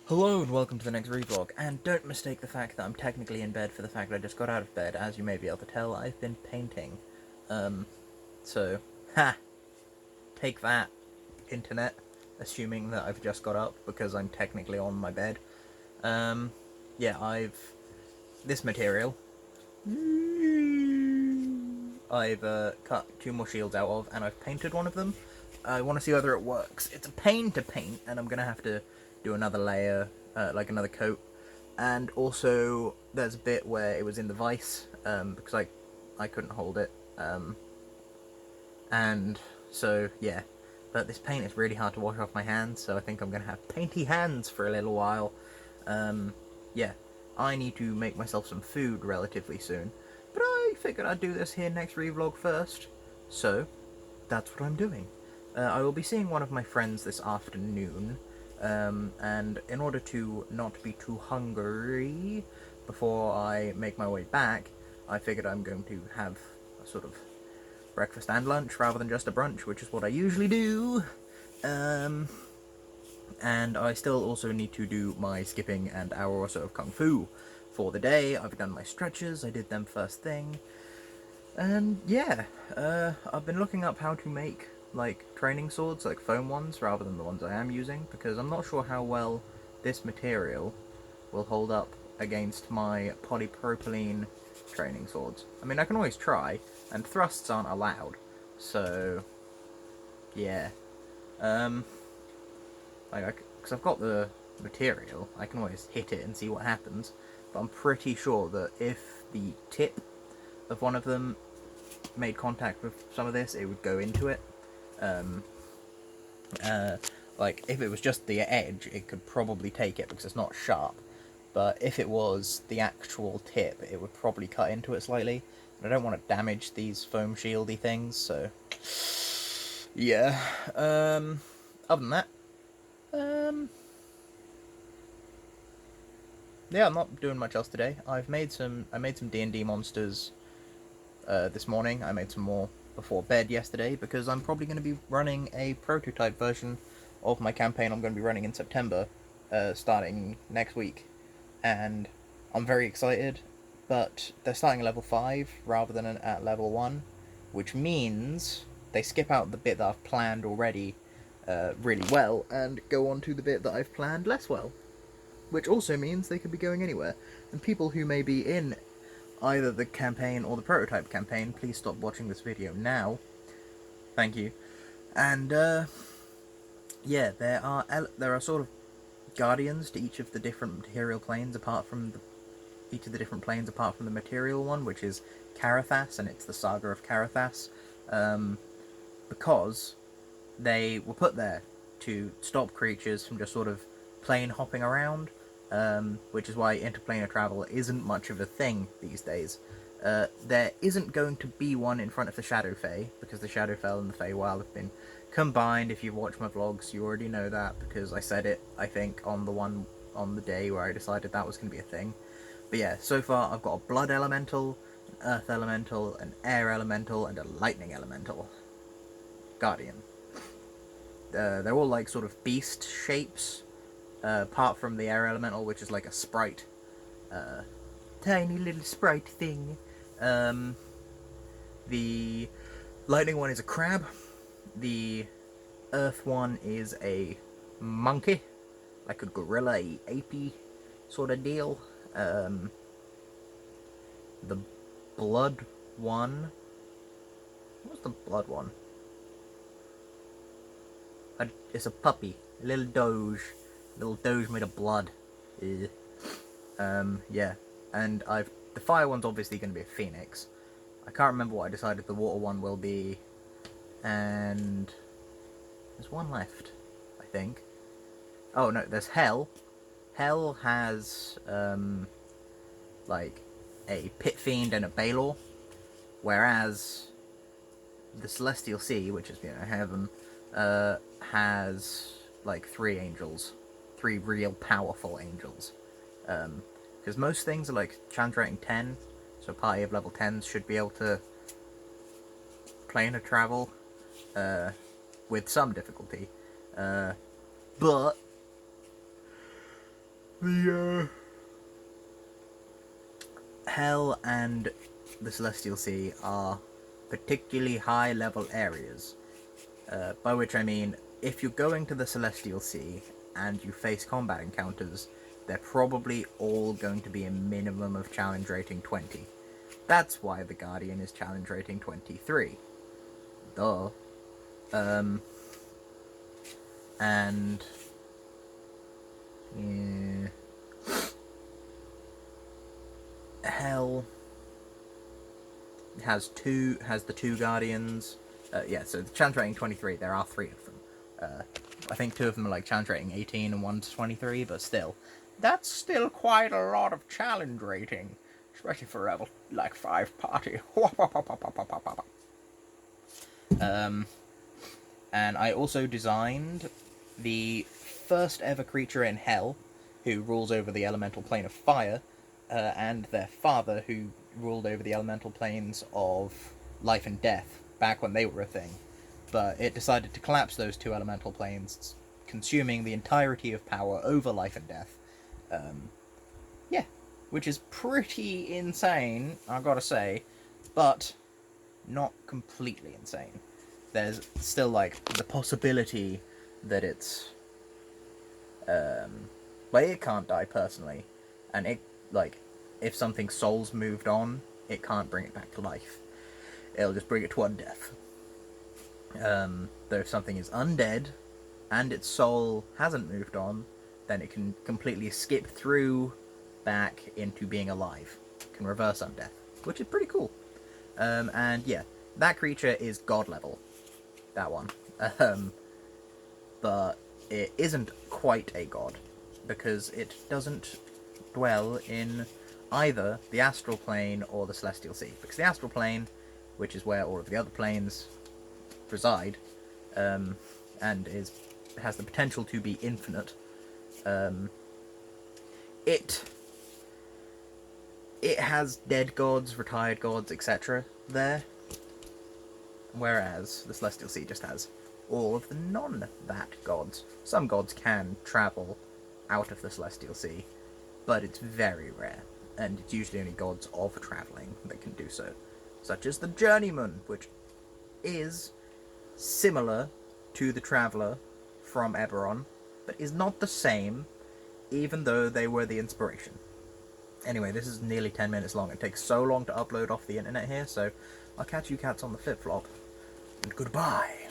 Hello and welcome to the next ReeVlog, and don't mistake the fact that I'm technically in bed for the fact that I just got out of bed. As you may be able to tell, I've been painting. So, take that, internet, assuming that I've just got up because I'm technically on my bed. Yeah, this material, I've cut two more shields out of, and I've painted one of them. I want to see whether it works. It's a pain to paint, and I'm going to have to do another layer, like another coat. And also, there's a bit where it was in the vise, because I couldn't hold it. And so, yeah. But this paint is really hard to wash off my hands, so I think I'm going to have painty hands for a little while. Yeah, I need to make myself some food relatively soon. But I figured I'd do this here next ReeVlog first. So, that's what I'm doing. I will be seeing one of my friends this afternoon, and in order to not be too hungry before I make my way back, I figured I'm going to have a sort of breakfast and lunch rather than just a brunch, which is what I usually do. And I still also need to do my skipping and hour or so of Kung Fu for the day. I've done my stretches, I did them first thing. And yeah, I've been looking up how to make like training swords, like foam ones, rather than the ones I am using, because I'm not sure how well this material will hold up against my polypropylene training swords. I mean, I can always try, and thrusts aren't allowed, so yeah. Because I've got the material, I can always hit it and see what happens, but I'm pretty sure that if the tip of one of them made contact with some of this, it would go into it. Like, if it was just the edge, it could probably take it because it's not sharp. But if it was the actual tip, it would probably cut into it slightly. And I don't want to damage these foam shieldy things, so yeah. Other than that, yeah, I'm not doing much else today. I made some D&D monsters this morning. I made some more before bed yesterday because I'm probably going to be running a prototype version of my campaign I'm going to be running in September, starting next week. And I'm very excited, but they're starting at level 5 rather than at level 1, which means they skip out the bit that I've planned already really well and go on to the bit that I've planned less well. Which also means they could be going anywhere. And people who may be in either the campaign or the prototype campaign, please stop watching this video now. Thank you. And yeah, there are sort of guardians to each of the different material planes apart from each of the different planes apart from the material one, which is Carathas, and it's the Saga of Carathas, because they were put there to stop creatures from just sort of plane hopping around, which is why interplanar travel isn't much of a thing these days. There isn't going to be one in front of the Shadow Fae, because the Shadowfell and the Feywild have been combined. If you've watched my vlogs, you already know that, because I said it, I think, on the day where I decided that was going to be a thing. But yeah, so far I've got a Blood Elemental, an Earth Elemental, an Air Elemental, and a Lightning Elemental. Guardian. They're all like sort of beast shapes, apart from the Air Elemental, which is like a sprite. Tiny little sprite thing. The Lightning one is a crab. The Earth one is a monkey, like a gorilla, apey sort of deal. The Blood one. What's the Blood one? It's a puppy, a little doge made of blood. Yeah, and the fire one's obviously going to be a phoenix. I can't remember what I decided the water one will be, and there's one left, I think. Oh no, there's hell. Hell has like a pit fiend and a balor, whereas the celestial sea, which is heaven, has like 3 angels, 3 real powerful angels. Because most things are like chance rating 10, so a party of level 10s should be able to planar travel with some difficulty. But The Hell and the Celestial Sea are particularly high level areas, by which I mean if you're going to the Celestial Sea and you face combat encounters, they're probably all going to be a minimum of challenge rating 20. That's why the Guardian is challenge rating 23. Duh. And yeah, Hell has the two Guardians. Yeah, so the challenge rating 23. There are 3 of them. I think 2 of them are like challenge rating 18 and one's 23, but still, that's still quite a lot of challenge rating, especially for a level like 5 party. And I also designed the first ever creature in Hell, who rules over the elemental plane of fire, and their father, who ruled over the elemental planes of life and death, back when they were a thing. But it decided to collapse those 2 elemental planes, consuming the entirety of power over life and death. Yeah, which is pretty insane, I've got to say, but not completely insane. There's still, like, the possibility that it's, well, it can't die, personally, and it, like, if something's soul's moved on, it can't bring it back to life. It'll just bring it to undeath. Though if something is undead, and its soul hasn't moved on, then it can completely skip through back into being alive. It can reverse undeath, which is pretty cool. And yeah, that creature is god level. That one. But it isn't quite a god, because it doesn't dwell in either the astral plane or the celestial sea. Because the astral plane, which is where all of the other planes reside, and has the potential to be infinite, it has dead gods, retired gods, etc. there, whereas the Celestial Sea just has all of the non-that gods. Some gods can travel out of the Celestial Sea, but it's very rare, and it's usually only gods of travelling that can do so, such as the Journeyman, which is similar to the Traveller from Eberron, but is not the same, even though they were the inspiration. Anyway, this is nearly 10 minutes long. It takes so long to upload off the internet here, so I'll catch you cats on the flip-flop. And goodbye.